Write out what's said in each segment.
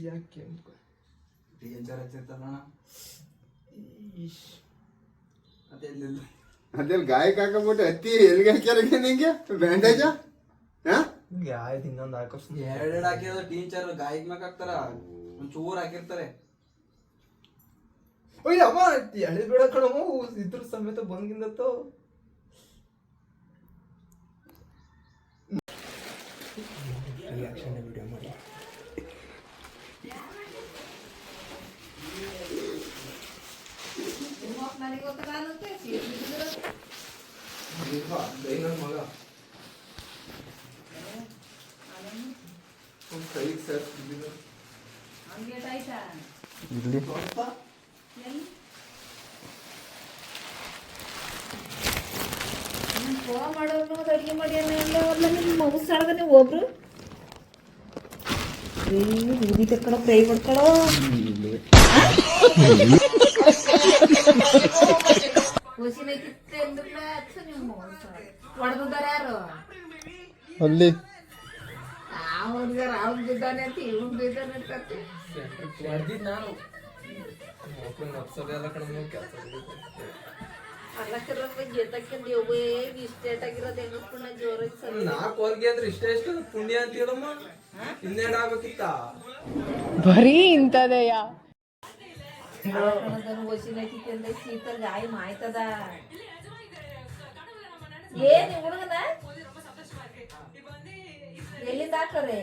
ಯಾಕೆ ಡೇಂಜರ್ ಹಚ್ಚಿರ್ತಲ್ಲ ಅದೆಲ್ಲ ಅದೆಲ್ಲಿ ಗಾಯಕ್ಕೆ ಹಾಕೊಂಬಿಟ್ಟು ಹತ್ತಿ ಎಲ್ಲಿಗೆ ಹಾಕ್ಯಾರ ನಿಂಗೆ ಬ್ಯಾಂಡೇಜ ಆಯ್ತು ಇನ್ನೊಂದು ಹಾಕೋ ಎರಡೆರಡು ಹಾಕಿರೋದು ಟೀಚರ್ ಗಾಯಕ್ ಮ್ಯಾಗ ಹಾಕ್ತಾರ ಒಂಚೂರು ಹಾಕಿರ್ತಾರೆ. ಓಯ್ ಅಮ್ಮ ಎಳೆ ಬೇಡ ಕಣಮ್ಮ ಇದ್ರ ಸಮೇತ ಬಂದ್ಗಿಂದತ್ತು ರಿಯಾಕ್ಷನ್ ವಿಡಿಯೋ ಮಾಡಿ ಮಗ ಕೈಗೆ ಸರ್ ಇಲ್ಲಿ ಫೋನ್ ಮಾಡೋರು ಅಡುಗೆ ಮಾಡಿ ಎಲ್ಲ ನಿಮ್ಮ ಮಗು ಸಾಡ್ದ ನೀವು ಒಬ್ರು ಊದಿ ತಕ್ಕಡ ಫ್ರೈ ಮಾಡ್ಕೊಳೋ ಹುಸಿನ ಕಿತ್ತೆ ಅಂದ್ರಲ್ಲ ನಿಮ್ಮ ಹೊಡೆದಿದ್ದಾರೆ ಯಾರು ಅಲ್ಲಿ ಅವ್ನು ಬಿದ್ದಾನೆ ಅಂತ ಇವನು ಬಿದ್ದಾನೆ ಅಂತ ಹೊಡೆದಿದ್ದು ನಾನು ನಪ್ಸೋದೆಲ್ಲ ಕಡಿಮೆ ಕೆಲಸ ನಾಲ್ಕು ಹೊರ್ಗೆ ಅಂದ್ರೆ ಇಷ್ಟ ಪುಣ್ಯ ಅಂತ ಹೇಳಮ್ಮ ಇನ್ನೇನು ಆಗ್ಬೇಕಿತ್ತ ಬರೀ ಇಂಥದೆಯ ಶೀತಲ್ ಗಾಯ ಮಾಯ್ತದ ಏನ್ ಹುಡುಗನ ಎಲ್ಲಿಂದ ಹಾಕರೆ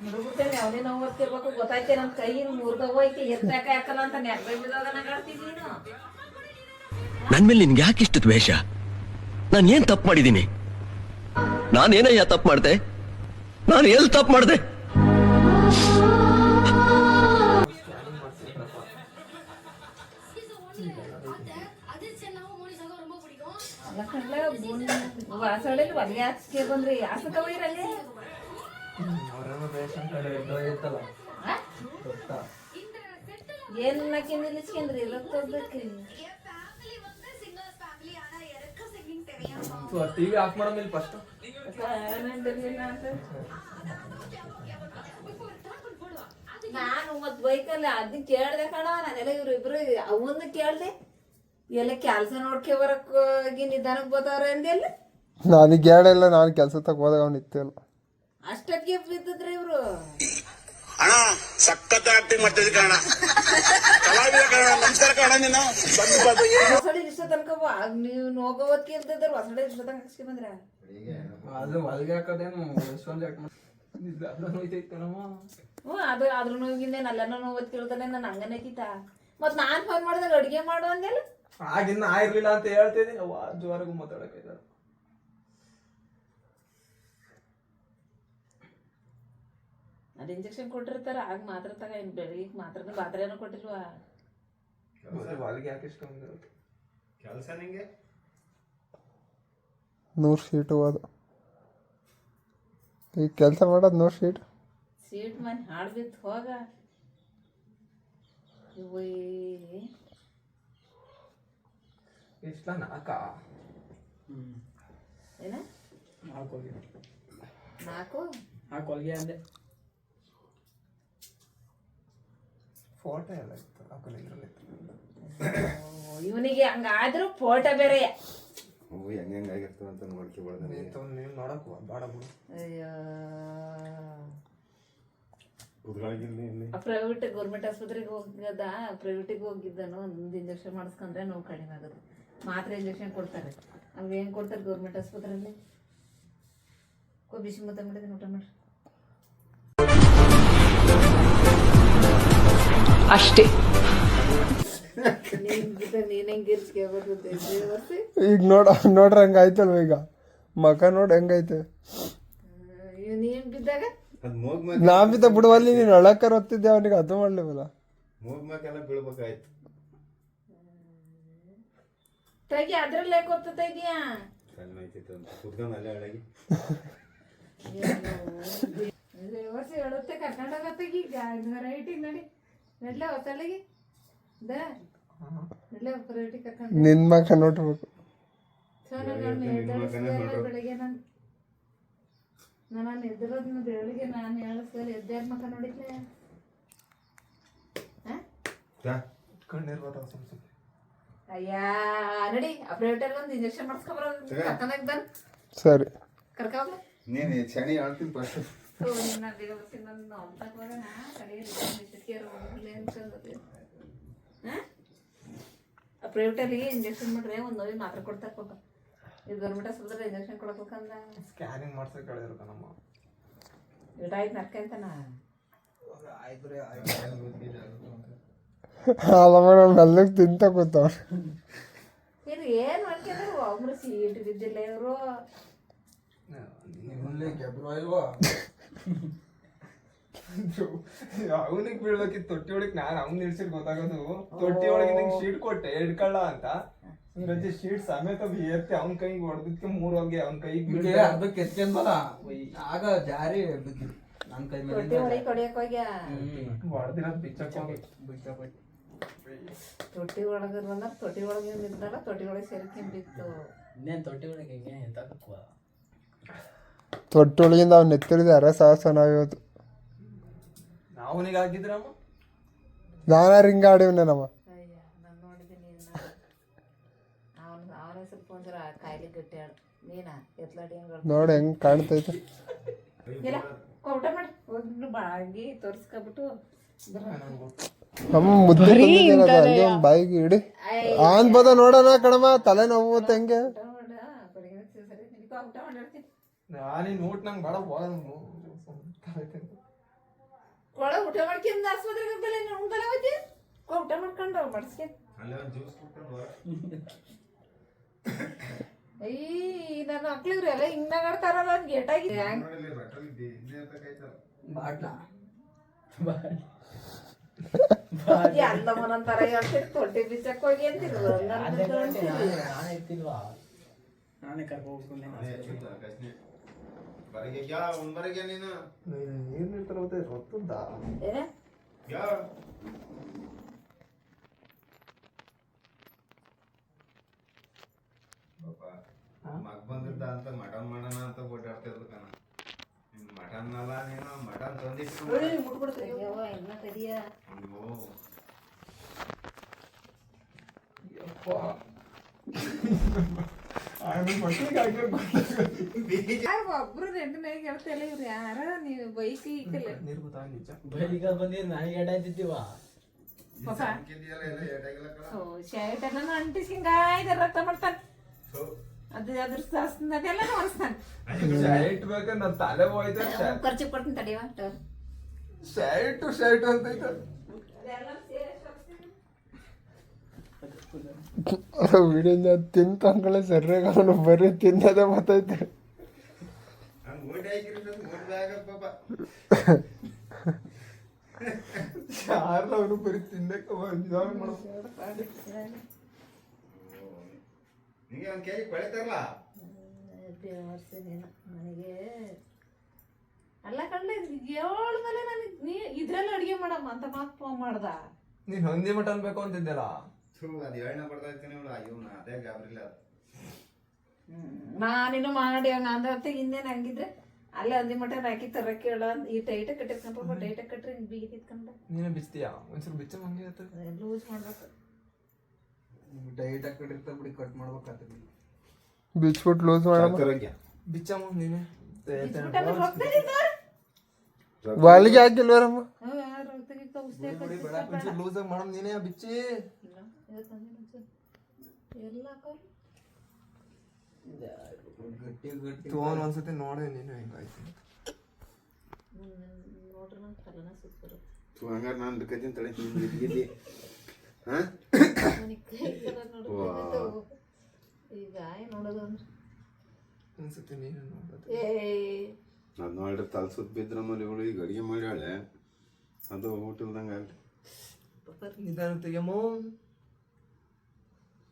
ಮುಡುಗುತ್ತೇನೆ ಅವನೇ ನಾವು ಓದ್ತಿರ್ಬೇಕು ಗೊತ್ತಾಯ್ತೆ ನಮ್ ಕೈ ಮುರ್ದೋಯ್ತು ಎತ್ತಾಕ ಯಾಕಲ್ಲ ಅಂತ ನೆಟ್ರೆ ಬಿದ್ದಾಗ ನಗಾಡ್ತಿದ್ ನೀನು ನನ್ ಮೇಲೆ ನಿನ್ಗೆ ಯಾಕೆ ಇಷ್ಟು ದ್ವೇಷ? ನಾನು ಏನ್ ತಪ್ಪು ಮಾಡಿದ್ದೀನಿ? ನಾನೇನಯ್ಯ ತಪ್ಪು ಮಾಡ್ದೆ? ನಾನು ಎಲ್ಲಿ ತಪ್ಪು ಮಾಡ್ದೆ? ವಾಸಳೆ ಹೊಲಿಗೆ ಹಾಕ್ಸ್ಕೆ ಬಂದ್ರಿ ಯಾಕೆ ತಗೋಯಿರಲ್ಲಿ ಏನ್ ನಿಲ್ಲಿಸ್ಕೊಂಡ್ರಿ ರೊಕ್ಕಿ ಟಿವಿ ಆಫ್ ಮಾಡೋ ಮೇಲೆ ಫಸ್ಟ್ ನಾನು ಮತ್ ಬೈಕಲ್ಲಿ ಅದನ್ನ ಕೇಳ್ದೆ ಕಣ ನಾನೆಲ್ಲ ಇವ್ರಿಬ್ರು ಅವನ್ನ ಕೇಳ್ದೆ ಎಲ್ಲ ಕೆಲ್ಸ ನೋಡ್ಕೆ ಬರಕ್ ಹೋಗಿ ನಿಧಾನಕ್ ಬೋದವ್ರ ಅಂದೆಲ್ಲ ನನಗೆ ಹೇಳಲ್ಲ ನಾನು ಕೆಲಸ ತಗ ಹೋದಾಗ ಅವ್ನು ಇತ್ತಿಲ್ಲ ಅಷ್ಟಕ್ಕೆ ಬಿದ್ದಿದ್ರಿ ಇವ್ರು ಅಣ್ಣ ಸಖತ್ ಆಕ್ಟಿಂಗ್ ಮಾಡ್ತಿದ್ದೆ ಕಣ ಕಲಾವಿದ ಕಣ ನಮಸ್ಕಾರ ಕಣ ನೀನು ಹೊಸಡಿ ಇಷ್ಟ ತನಕ ನೀವು ಹೋಗೋವತ್ತಿ ಅಂತಿದ್ರು ಹೊಸಡಿ ಇಷ್ಟ ತನಕ ಹಾಕ್ಸ್ಕೊ ಬಂದ್ರ ಅದು ಹೊಲ್ಗೆ ಹಾಕೋದೇನು ಎಷ್ಟೊಂದು ಅದು ಅದ್ರ ನೋವಿಗಿಂದೇನು ಅಲ್ಲ ನೋವು ತಿಳ್ದಾನೆ ನಾನು ಹಂಗನಕಿತ ಮತ್ ನಾನ್ ಫೋನ್ ಮಾಡಿದಾಗ ಅಡ್ಗೆ ಮಾಡು ಅಂದೆಲ್ಲ ಆಗಿನ್ನ ಆಗಿರ್ಲಿಲ್ಲ ಅಂತ ಹೇಳ್ತಿದ್ದೀನಿ ಜೋರಾಗೂ ಮಾತಾಡಕ್ಕಾಯ್ತದ ಅದು ಇಂಜೆಕ್ಷನ್ ಕೊಟ್ಟಿರ್ತಾರ ಆಗ ಮಾತ್ರ ತಗ ಇನ್ ಬೆಳಿಗ್ಗೆ ಮಾತ್ರ ಮಾತ್ರ ಏನೋ ಕೊಟ್ಟಿಲ್ವಾ ಹೊಲ್ಗೆ ಯಾಕೆ ಇಷ್ಟೊಂದು ಕೆಲಸ ನಿಂಗೆ 100 ಶೀಟ್ ಹೋದ ಈಗ ಕೆಲಸ ಮಾಡೋದು 100 ಸೀಟ್ ಮನೆ ಹಾಡ್ಬಿತ್ತು ಹೋಗ ಇಷ್ಟ ನಾಲ್ಕ ಏನ 4 ಹೊಲ್ಗೆ ಅಂದೆ ಫೋಟೋ ಎಲ್ಲ ಇತ್ತು ಇವನಿಗೆ ಹಂಗಾದ್ರೂ ಫೋಟೋ ಬೇರೆ ಹೆಂಗಾಗಿರ್ತವ ಅಂತ ನೀವು ನೋಡಕ್ ಬೇಡ ಬಿಡು ಅಯ್ಯೋ ಪ್ರೈವೇಟ್ ಗೌರ್ಮೆಂಟ್ ಆಸ್ಪತ್ರೆಗೆ ಹೋಗದ ಪ್ರೈವೇಟಿಗೆ ಹೋಗಿದ್ದನು ಒಂದು ಇಂಜೆಕ್ಷನ್ ಮಾಡಿಸ್ಕೊಂಡ್ರೆ ನೋವು ಕಡಿಮೆ ಆಗೋದು ಮಾತ್ರ ಇಂಜೆಕ್ಷನ್ ಕೊಡ್ತಾರೆ ಅವಾಗ ಏನು ಕೊಡ್ತಾರೆ ಗೌರ್ಮೆಂಟ್ ಆಸ್ಪತ್ರೆಯಲ್ಲಿ ಬಿಸಿ ಮುದ್ದೆ ಮಾಡಿದ್ರೆ ಊಟ ಮಾಡ್ರಿ ಅಷ್ಟೇ ನೀನ್ ಹೆಂಗೆ ಇರ್ಸ್ಕೊಬರ್ತದೆ ಈಗ ನೋಡ್ರ ಹಂಗಾಯ್ತಲ್ವ ಈಗ ಮಕ ನೋಡಿ ಹೆಂಗೈತೆ ನೀನ್ ಬಿದ್ದಾಗ ನಾ ಬಿದ್ದ ಬಿಡುವಲ್ಲಿ ನೀನು ಅಳಕರ್ ಹೊತ್ತಿದ್ದೆ ಅವನಿಗೆ ಅದು ಮಾಡ್ಲಿವಲ್ಲ ಮೂಗ್ಮಕ್ಕೆಲ್ಲ ಬೀಳ್ಬೇಕಾಯ್ತು ತೆಗಿ ಅದ್ರಲ್ಲೇ ಗೊತ್ತ ಇದೆಯಾ ಕುತ್ಕೊಂಡು ಅಲ್ಲೇ ಅಳಗಿ ವರ್ಷ ಹೇಳುತ್ತೆ ಕರ್ಕೊಂಡೋಗತ್ತೆಗಿ ರೈಟಿ ನಡಿ ನಡ್ಲೆ ಹೊಸಳಿಗೆ ನಡ್ಲೆ ರೈಟಿ ಕರ್ಕೊಂಡು ನಿನ್ ಮಕ ನೋಡ್ಬೇಕು ಬೆಳಿಗ್ಗೆ ನಾನು ನಾನು ಎದ್ದಿರೋದ್ನ ಬೆಳಿಗ್ಗೆ ನಾನು ಹೇಳಿಸ್ತಾರೆ ಎದ್ದಾರ ಮಕ್ಕ ನೋಡಿದ್ಲೆ ಕಣ್ಣೀರ್ ಬರ್ತಾವ ಸುಮ್ನೆ. ಅಯ್ಯಾ ನಡಿ ಅಪ್ರೇಟರ್ ಒಂದು ಇಂಜೆಕ್ಷನ್ ಮಾಡಿಸ್ಕೊಬರೋದು ಕರ್ಕೊಂಡಾಗ ಬಂದು ಸರಿ ಕರ್ಕೋಗ ನೀನು ಚಳಿ ಹೇಳ್ತೀನಿ ಫಸ್ಟ್. ಪ್ರೈವೇಟಲ್ಲಿ ಇಂಜೆಕ್ಷನ್ ಮಾಡ್ರೆ ಒಂದು ನೋವಿ ಮಾತ್ರ ಕೊಡ್ತಾರೆ ಪಾಪ ಇದು ಗೌರ್ಮೆಂಟ್ ಆಸ್ಪತ್ರೆ ಇಂಜೆಕ್ಷನ್ ಕೊಡ್ಬೇಕಂದ ಸ್ಕ್ಯಾನಿಂಗ್ ಮಾಡ್ಸಕ್ ಹೇಳಿದ್ರು ಕಣಮ್ಮ. ಗಿಡ ಆಯ್ತು ನರ್ಕಂತನ ಅಲ್ಲಮ್ಮ ನಾವು ಮೆಲ್ಲಗೆ ತಿಂತ ಕೂತಾವ. ಇದು ಏನು ಮಾಡ್ಕೊಂಡ್ರು ಒಬ್ರು ಸೀಟ್ ಬಿದ್ದಿಲ್ಲ ಇವರು ಅವನಿಗೆ ಬೀಳ್ಬೇಕಿತ್ತು ತೊಟ್ಟಿ ಒಳಗೆ. ನಾನು ಅವ್ನ್ ನಿಲ್ಸಿದ್ ಗೊತ್ತಾಗೋದು ತೊಟ್ಟಿ ಒಳಗೆ ನಂಗೆ ಶೀಟ್ ಕೊಟ್ಟೆ ಹಿಡ್ಕೊಳ್ಳ ಅಂತ. ರಜೆ ಶೀಟ್ ಸಮೇತ ಏರ್ತಿ ಅವ್ನ ಕೈಗೆ ಹೊಡೆದಕ್ಕೆ 3 ಹೊಲ್ಗೆ ಅವ್ನ ಕೈಗೆ ಅರ್ಧಕ್ಕೆ ಎತ್ಕೊಂಡ್ಬಲ್ಲ ಆಗ ಜಾರಿ ಬಿದ್ದು ನನ್ ಕೈ ಮೇಲೆ ತೊಟ್ಟಿ ಒಳಗೆ ಕೊಡಿಯಕ್ ಹೋಗ್ಯ ಹೊಡೆದಿರೋದು ಬಿಚ್ಚಕ್ಕೆ ತೊಟ್ಟಿ ಒಳಗೆ ಬಂದಾಗ ತೊಟ್ಟಿ ಒಳಗೆ ಬಿದ್ದಲ್ಲ ತೊಟ್ಟಿ ಒಳಗೆ ಸೇರ್ಕೊಂಡ್ಬಿತ್ತು ಇನ್ನೇನ್ ತೊಟ್ಟಿ ಒಳಗೆ ಹಿಂಗೆ ಎತ್ತಾಕುವ ತೊಟ್ಟಿ ಒಳಗಿಂದ ಅವ್ನು ಎತ್ತಿರಿದ ಸಾಹಸ ನಾವಿವತ್ತು. ಅವನಿಗೆ ಆಗಿದ್ರಮ್ಮ ನಾನ ರಿಂಗ್ ಆಡಿವ್ನೇನಮ್ಮ. ಅಯ್ಯ ನಾನು ನೋಡಿದ್ದೀನಿ ಅವನೇ ಸ್ವಲ್ಪ ಒಂಥರ ಕಾಯಿಲೆ ಗಟ್ಟಿ ಆಡ ನೀನಾ ಎತ್ಲಾಡಿ ನೋಡಿ ಹೆಂಗ್ ಕಾಣ್ತೈತೆ. ಇಲ್ಲ ಊಟ ಮಾಡಿ ಹೋಗಿ ಬಾಗಿ ತೋರಿಸ್ಕೊಬಿಟ್ಟು ನಮ್ಮ ಮುದ್ದೆ ಹಂಗೆ ಒಂದ್ ಬಾಯಿಗೆ ಇಡಿ ಅನ್ಬೋದ ನೋಡೋಣ ಕಣಮ್ಮ. ತಲೆ ನೋವು ಹೆಂಗೆ ಊಟ ಮಾಡ ಊಟ ಮಾಡಿರ್ತೀನಿ ನಾನೇನು ಊಟ ನಂಗೆ ಬೇಡ ಒಳ ಊಟ ಮಾಡ್ಕೊಂಡ್ ಆಸ್ಪತ್ರೆಗೆ ಹೋಗ್ತಲ್ಲ ಉಂಟಲ್ಲ ಹೋಯ್ತಿ ಊಟ ಮಾಡ್ಕೊಂಡು ಬಡ್ಸ್ಕೊಂಡ್ ಅಯ್ಯ ನನ್ನ ಮಕ್ಳಿಗ್ರಿ ಎಲ್ಲ ಹಿಂಗ್ ನಗಾಡ್ತಾರಲ್ಲ ಒಂದ್ ಗೇಟಾಗಿ ಬಾಟ್ಲಾ ಎಲ್ಲ ಒಂದೊಂದರ ಹೇಳ್ತೀರಿ ತೊಟ್ಟಿ ಬಿಚ್ಚಕ್ ಹೋಗಿ ಅಂತೀರಿ ನಾನೇ ಇರ್ತಿಲ್ವಾ ನಾನೇ ಕರ್ಕೊ ಹೋಗ್ಕೊಂಡೆ ಬರಗೆ ಯಾ ಒಂಬರಗೆ ನೀನು ನೀರು ಇರ್ತಾರ ಗೊತ್ತದ ಏನ ಯಾ ಮಗ್ ಬಂದಿದ್ದ ಅಂತ ಮಟನ್ ಮಾಡೋಣ ಅಂತ ಓಡಾಡ್ತಿರ್ದು ಕಣ. ನಿನ್ ಮಟನ್ ಅಲ್ಲ ನೀನು ಮಟನ್ ತಂದಿಟ್ಟು ಮುಟ್ಬಿಡ್ತೀರಿ ಯವ್ವ ಇನ್ನ ತಡಿಯ ಒಬ್ರು ನೆಂಟನಾಗಿ ಹೇಳ್ತಿಲ್ಲ ಇವ್ರು ಯಾರ ನೀವು ಬೈಕ್ ಈಕಲ್ಲ ನೀರು ಗೊತ್ತಾಗ ನಿಜ. ಬೈಲಿಗ ಬಂದಿರ್ ನನಗೆ ಎಡ ಇದ್ದಿದ್ದೀವ ಪಾಪ ಎಲ್ಲ ಏಟಾಗಿಲ್ಲ ಕಣ. ಶರ್ಟ್ ಎಲ್ಲ ಅಂಟಿಸಿಂಗಾಯ್ದ ರಕ್ತ ಮಾಡ್ತಾನೆ ಅದು ಅದ್ರ ಅದೆಲ್ಲ ನೋಡಿಸ್ತಾನೆ ಶರ್ಟ್ ಬೇಕಾದ್ರೆ ನನ್ನ ತಲೆ ಹೋಯ್ತು. ಖರ್ಚು ಕೊಡ್ತೀನಿ ತಡಿಯವ ಶರ್ಟ್ ಅಂತೈತೆ. ವಿಡಿಯೋ ತಿಂತ ಅಂಕಳೆ ಸರ್ಯಾಗ ಅವನು ಬರೀ ತಿನ್ನೋದೇ ಗೊತ್ತೈತೆ. ಹಂಗ್ ಓಟ್ ಹಾಕಿರಿ ಓಟ್ ಬ್ಯಾಗ ಪಾಪ ಯಾರಲ್ಲ ಅವನು ಬರೀ ತಿನ್ನಕ್ಕೆ ನಿಂಗೆ ಒಂದ್ ಕೇಕ್ ಬೆಳಿತಾರಲ್ಲ ನನಗೆ ಅಲ್ಲ ಕಳ್ಳೆ ಏಳ್ದಲೆ ನನಗೆ ನೀ ಇದ್ರಲ್ಲಿ ಅಡಿಗೆ ಮಾಡಮ್ಮ ಅಂತ ಮಾತು ಫೋನ್ ಮಾಡ್ದ ನೀನ್ ಹೊಂದಿ ಮಟನ್ ಬೇಕು ಅಂತಿದ್ದಲ್ಲ. ಅದು ಹೇಳನ ಬರ್ತಾ ಇರ್ತೀನಿ ಅಯ್ಯೋ ನಾ ಅದೇ ಗಾಬರಿಲ್ಲ ಅದು. ನಾನಿನ್ನು ಮಾಡಿ ಹಂಗ ಅಂದ ಇನ್ನೇನು ಹಂಗಿದ್ರೆ ಅಲ್ಲೇ ಒಂದಿ ಮಟ ಹಾಕಿ ತರಕ್ಕೆ ಹೇಳ ಈ ಟೈಟ ಕಟ್ಟಿಸ್ಕೊಂಡ್ರ ಟೈಟ ಕಟ್ರಿ ಹಿಂಗೆ ಬೀಗ ತಿತ್ಕೊಂಡ ನೀನು ಬಿಚ್ತೀಯಾ ಒಂದ್ಸಲ ಬಿಚ್ಚ ಹಂಗೆ ಆಯ್ತು. ಲೂಸ್ ಮಾಡ್ಬೇಕು ಡೈಟ್ ಹಾಕಿರ್ತ ಬಿಡಿ ಕಟ್ ಮಾಡ್ಬೇಕಾಗ್ತದೆ. ಬಿಚ್ಬಿಟ್ಟು ಲೂಸ್ ಮಾಡಮ್ಮ. ಬಿಚ್ಚಮ್ಮ ನೀನೆ ಬಾಲಿಗೆ ಹಾಕಿಲ್ವರಮ್ಮ. ಒಂಚೂರು ಲೂಸ್ ಆಗಿ ಮಾಡಮ್ ನೀನೇ ಬಿಚ್ಚಿ ಗಟ್ಟಿ ಗಟ್ಟಿ ತೋನ್ ಒಂದ್ಸತಿ ನೋಡೆ ನೀನು ಹೆಂಗಾಯ್ತು. ನೋಡ್ರಿ ನಂಗೆ ತಲೆನ ಸುತ್ತ ಹಂಗಾರೆ ನಾನು ಬೇಕಾಯ್ತೀನಿ ತಡೆ ನಿಮ್ಗೆ ಹಾ ಈಗ ನೋಡೋದು ಅಂದ್ರೆ ಒಂದ್ಸತಿ ನೀನು ನೋಡೋದು. ಅದು ನೋಡ್ರಿ ತಲ್ಸದ್ ಬಿದ್ರ ಮೇಲೆ ಇವಳು ಈಗ ಅಡಿಗೆ ಮಾಡ್ಯಾಳೆ ಅದು ಊಟಲ್ದಂಗೆ ಆಗಲಿ. ನಿಧಾನ ತೆಗಿಯಮ್ಮ.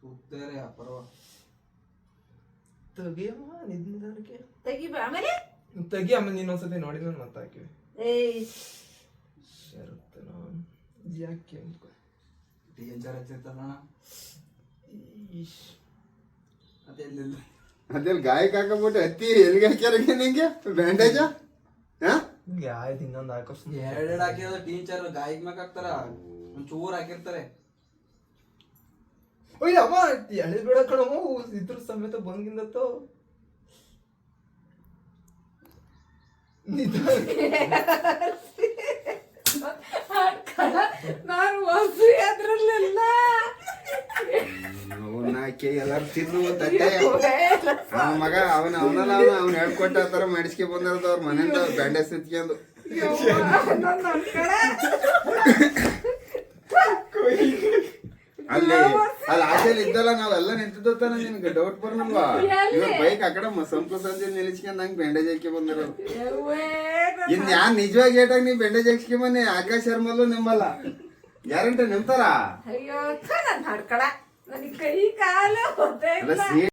ಸುತ್ತೇರೆ ಅಪರವ ತೆಗಿಯಮ್ಮ ನಿಧಾನಕ್ಕೆ ತೆಗಿಬ ಆಮೇಲೆ ತೆಗಿ. ಆಮೇಲೆ ನೀನು ಒಂದ್ಸತಿ ನೋಡಿ ನಾನು ಮತ್ತೆ ಹಾಕಿವಿ ಶರತ್ತು ನಾನು ಯಾಕೆ ಅನ್ಕೊ ಟೀನ್ ಚಾರ ಹಚ್ಚಿರ್ತಾರಣ ಈಶ್ ಅದೇ ಇಲ್ಲ ಅದೆಲ್ಲ ಗಾಯಕ್ಕೆ ಹಾಕಬಿಟ್ಟು ಹತ್ತಿ ಎಲ್ಲಿಗೆ ಹಾಕ್ಯಾರ ನಿಂಗೆ ಬ್ಯಾಂಡೇಜ ಹಾ ಆಯ್ತು ಇನ್ನೊಂದು ಹಾಕೋ ಎರಡೆರಡು ಹಾಕಿದ್ರೆ ಟೀಚರ್ ಗಾಯಕ್ ಮ್ಯಾಗ ಹಾಕ್ತಾರ ಒಂಚೂರ್ ಹಾಕಿರ್ತಾರೆ. ಓಯ್ ಅಮ್ಮ ಎಳೆ ಬೇಡ ಕಣಮ್ಮ ಇದ್ರ ಸಮೇತ ಬಂದ್ಗಿಂದತ್ತು ನಾನು ಹೊಸು ಅದ್ರಲ್ಲೆಲ್ಲ ಅವನ್ನ ಹಾಕಿ ಎಲ್ಲಾರು ತಿನ್ನು ತಟ್ಟೆ ಅವನ ಮಗ ಅವನಲ್ಲ ಅವ್ನ ಹೇಳ್ಕೊಟ್ಟ ಆ ಥರ ಮಾಡಿಸ್ಕೆ ಬಂದಿರೋದು ಅವ್ರ ಮನೆಯಿಂದ ಬ್ಯಾಂಡೇಜ್ ಎತ್ಕೊಂಡು ಅಲ್ಲಿ ಆಚೆಲಿ ಇದ್ದಲ್ಲ ನಾವೆಲ್ಲ ನಿಂತಿದ್ದ ತಾನೆ ನಿನ್ಗೆ ಡೌಟ್ ಬರ್ನಲ್ವಾ ಇವ್ರ ಬೈಕ್ ಆ ಕಡೆ ಸಂಪ್ಲ ಸಂಜೆ ನಿಲ್ಲಿಸ್ಕೊಂಡ್ ನಂಗೆ ಬ್ಯಾಂಡೇಜ್ ಹಾಕಿ ಬಂದಿರೋದು. ಇನ್ ಯಾನ್ ನಿಜವಾಗಿ ಏಟಾಗ ನೀವ್ ಬ್ಯಾಂಡೇಜ್ ಹಾಕಿ ಬನ್ನಿ ಆಕಾಶ್ ಶರ್ಮಲ್ಲೂ ನಿಂಬಲ್ಲ ಗ್ಯಾರಂಟಿ ನಿಂತಾರ. ಅಯ್ಯೋ ನಾನು ನಡ್ಕಳ ನನಗೆ ಕೈ ಕಾಲು ಅಲ್ಲ